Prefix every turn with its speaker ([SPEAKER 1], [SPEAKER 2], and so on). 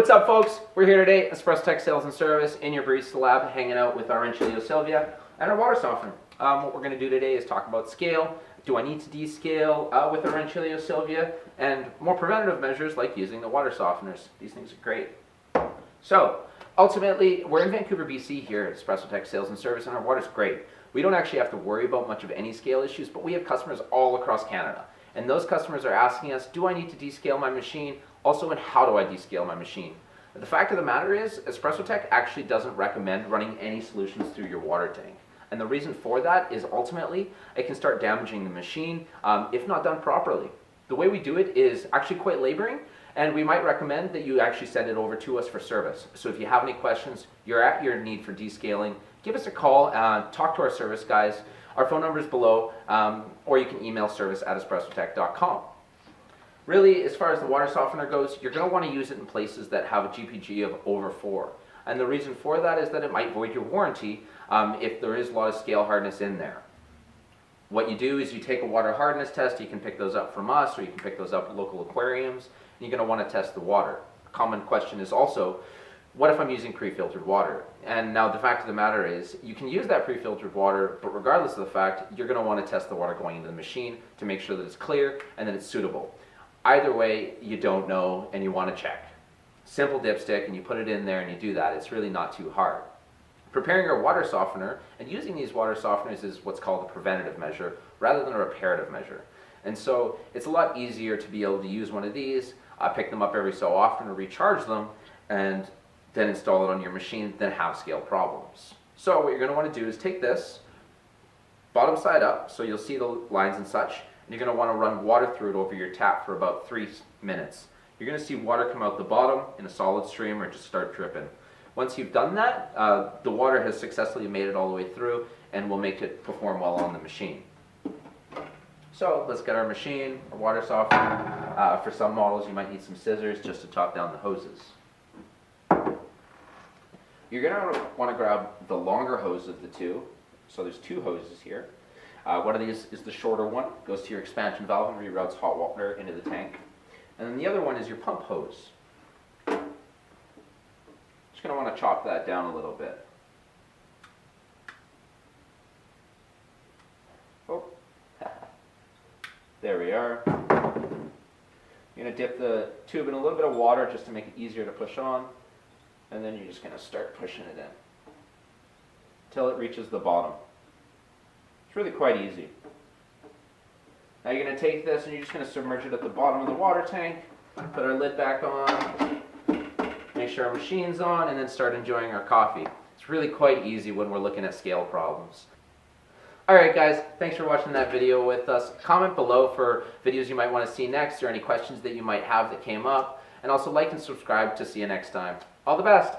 [SPEAKER 1] What's up, folks? We're here today at Espressotec Sales and Service in your Barista Lab, hanging out with our Rancilio Silvia and our water softener. What we're going to do today is talk about scale. Do I need to descale with our Rancilio Silvia? And more preventative measures like using the water softeners. These things are great. So, ultimately, we're in Vancouver, BC here at Espressotec Sales and Service, and our water's great. We don't actually have to worry about much of any scale issues, but we have customers all across Canada. And those customers are asking us, do I need to descale my machine? Also, and how do I descale my machine? The fact of the matter is, Espressotec actually doesn't recommend running any solutions through your water tank. And the reason for that is ultimately, it can start damaging the machine if not done properly. The way we do it is actually quite laboring, and we might recommend that you actually send it over to us for service. So if you have any questions, you're at your need for descaling, give us a call, talk to our service guys. Our phone number is below, or you can email service@espressotec.com. Really, as far as the water softener goes, you're going to want to use it in places that have a GPG of over 4. And the reason for that is that it might void your warranty if there is a lot of scale hardness in there. What you do is you take a water hardness test. You can pick those up from us, or you can pick those up at local aquariums. And you're going to want to test the water. A common question is also, what if I'm using pre-filtered water? And now the fact of the matter is, you can use that pre-filtered water, but regardless of the fact, you're going to want to test the water going into the machine to make sure that it's clear and that it's suitable. Either way, you don't know and you want to check. Simple dipstick, and you put it in there and you do that. It's really not too hard. Preparing your water softener and using these water softeners is what's called a preventative measure rather than a reparative measure. And so it's a lot easier to be able to use one of these, pick them up every so often or recharge them, and then install it on your machine, then have scale problems. So what you're going to want to do is take this, bottom side up, so you'll see the lines and such, and you're going to want to run water through it over your tap for about 3 minutes. You're going to see water come out the bottom in a solid stream or just start dripping. Once you've done that, the water has successfully made it all the way through and will make it perform well on the machine. So let's get our machine, our water softener. For some models you might need some scissors just to top down the hoses. You're going to want to grab the longer hose of the two. So there's 2 hoses here. One of these is the shorter one, goes to your expansion valve and reroutes hot water into the tank. And then the other one is your pump hose. Just going to want to chop that down a little bit. Oh. There we are. You're going to dip the tube in a little bit of water just to make it easier to push on. And then you're just going to start pushing it in until it reaches the bottom. It's really quite easy. Now you're going to take this and you're just going to submerge it at the bottom of the water tank, put our lid back on, make sure our machine's on, and then start enjoying our coffee. It's really quite easy when we're looking at scale problems. Alright guys, thanks for watching that video with us. Comment below for videos you might want to see next or any questions that you might have that came up. And also like and subscribe to see you next time. All the best!